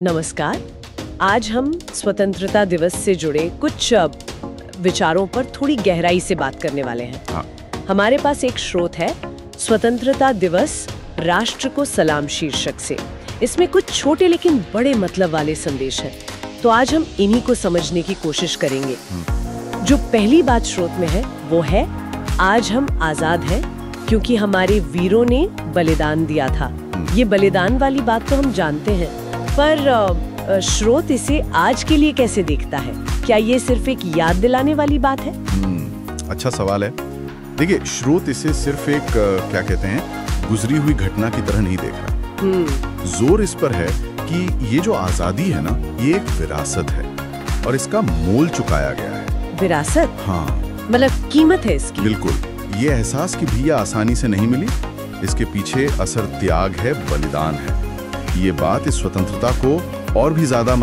नमस्कार। आज हम स्वतंत्रता दिवस से जुड़े कुछ विचारों पर थोड़ी गहराई से बात करने वाले हैं। हाँ। हमारे पास एक स्रोत है, स्वतंत्रता दिवस राष्ट्र को सलाम शीर्षक से। इसमें कुछ छोटे लेकिन बड़े मतलब वाले संदेश हैं। तो आज हम इन्हीं को समझने की कोशिश करेंगे। जो पहली बात स्रोत में है वो है, आज हम आजाद हैं क्योंकि हमारे वीरों ने बलिदान दिया था। ये बलिदान वाली बात तो हम जानते हैं, पर स्रोत इसे आज के लिए कैसे देखता है? क्या ये सिर्फ एक याद दिलाने वाली बात है? अच्छा सवाल है। देखिए, स्रोत इसे सिर्फ एक क्या कहते हैं, गुजरी हुई घटना की तरह नहीं देख रहा। जोर इस पर है कि ये जो आजादी है ना, ये एक विरासत है और इसका मोल चुकाया गया है। विरासत? हाँ, मतलब कीमत है इसकी। बिल्कुल। ये एहसास की भैया आसानी से नहीं मिली, इसके पीछे असर त्याग है, बलिदान है। ये बात इस स्वतंत्रता को और भी ज्यादा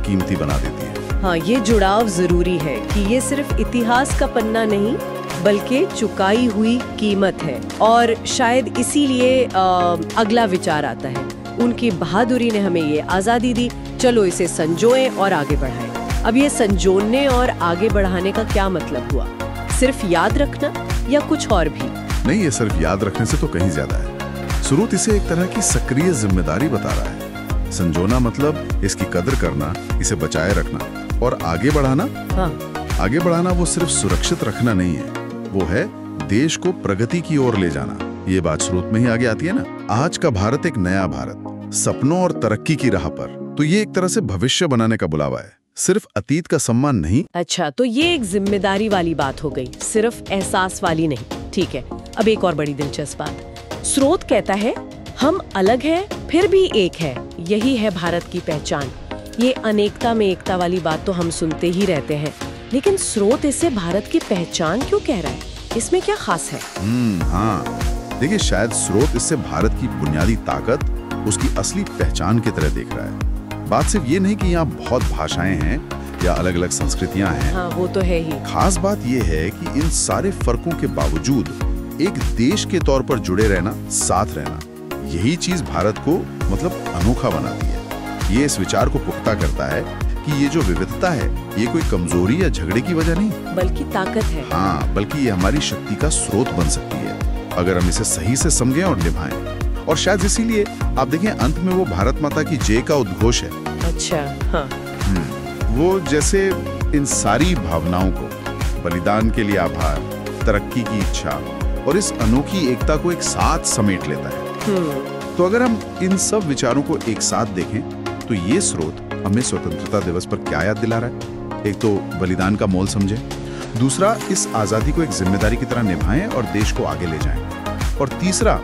कीमती बना देती है। हाँ, ये जुड़ाव जरूरी है कि ये सिर्फ इतिहास का पन्ना नहीं बल्कि चुकाई हुई कीमत है। और शायद इसीलिए अगला विचार आता है, उनकी बहादुरी ने हमें ये आजादी दी, चलो इसे संजोएं और आगे बढ़ाएं। अब ये संजोने और आगे बढ़ाने का क्या मतलब हुआ? सिर्फ याद रखना या कुछ और भी? नहीं, ये सिर्फ याद रखने से तो कहीं ज्यादा है। स्रोत इसे एक तरह की सक्रिय जिम्मेदारी बता रहा है। संजोना मतलब इसकी कदर करना, इसे बचाए रखना और आगे बढ़ाना। हाँ। आगे बढ़ाना वो सिर्फ सुरक्षित रखना नहीं है, वो है देश को प्रगति की ओर ले जाना। ये बात स्रोत में ही आगे आती है ना। आज का भारत एक नया भारत, सपनों और तरक्की की राह पर। तो ये एक तरह से भविष्य बनाने का बुलावा है, सिर्फ अतीत का सम्मान नहीं। अच्छा, तो ये एक जिम्मेदारी वाली बात हो गई, सिर्फ एहसास वाली नहीं। ठीक है, अब एक और बड़ी दिलचस्प बात। स्रोत कहता है, हम अलग हैं फिर भी एक है, यही है भारत की पहचान। ये अनेकता में एकता वाली बात तो हम सुनते ही रहते हैं, लेकिन स्रोत इसे भारत की पहचान क्यों कह रहा है? इसमें क्या खास है? हाँ, देखिए, शायद स्रोत इससे भारत की बुनियादी ताकत, उसकी असली पहचान की तरह देख रहा है। बात सिर्फ ये नहीं कि यहाँ बहुत भाषाएं हैं या अलग अलग संस्कृतियां हैं। हाँ, वो तो है ही। खास बात ये है कि इन सारे फर्कों के बावजूद एक देश के तौर पर जुड़े रहना, साथ रहना, यही चीज भारत को अनोखा बनाती है। ये इस विचार को पुख्ता करता है कि ये जो विविधता है, ये कोई कमजोरी या झगड़े की वजह नहीं, बल्कि ताकत है। हाँ, बल्कि ये हमारी शक्ति का स्रोत बन सकती है अगर हम इसे सही से समझें और निभाएं। और शायद इसीलिए आप देखें, अंत में वो भारत माता की जय का उद्घोष है। अच्छा, हाँ। वो जैसे इन सारी भावनाओं को, बलिदान के लिए आभार, तरक्की की इच्छा और इस अनोखी एकता को एक साथ समेट लेता है। तो अगर हम इन सब विचारों को एक साथ देखें, तो ये स्रोत हमें स्वतंत्रता दिवस पर क्या याद दिला रहा है? एक तो बलिदान का मोल समझें, दूसरा इस आजादी को एक जिम्मेदारी की तरह निभाएं और देश को आगे ले जाएं, और तीसरा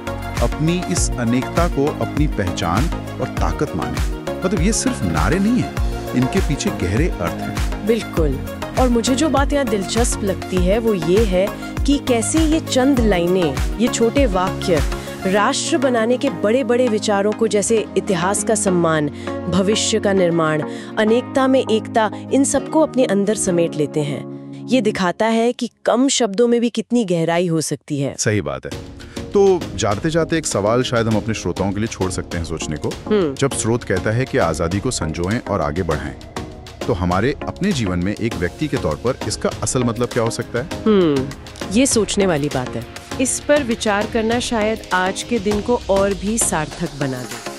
अपनी इस अनेकता को अपनी पहचान और ताकत माने। ये सिर्फ नारे नहीं है, इनके पीछे गहरे अर्थ हैं। बिल्कुल। और मुझे जो बात यहाँ दिलचस्प लगती है वो ये है कि कैसे ये चंद लाइनें, ये छोटे वाक्य राष्ट्र बनाने के बड़े बड़े विचारों को, जैसे इतिहास का सम्मान, भविष्य का निर्माण, अनेकता में एकता, इन सबको अपने अंदर समेट लेते हैं। ये दिखाता है कि कम शब्दों में भी कितनी गहराई हो सकती है। सही बात है। तो जाते जाते एक सवाल शायद हम अपने श्रोताओं के लिए छोड़ सकते हैं सोचने को। जब स्रोत कहता है कि आजादी को संजोएं और आगे बढ़ाएं, तो हमारे अपने जीवन में एक व्यक्ति के तौर पर इसका असल मतलब क्या हो सकता है? ये सोचने वाली बात है। इस पर विचार करना शायद आज के दिन को और भी सार्थक बना दे।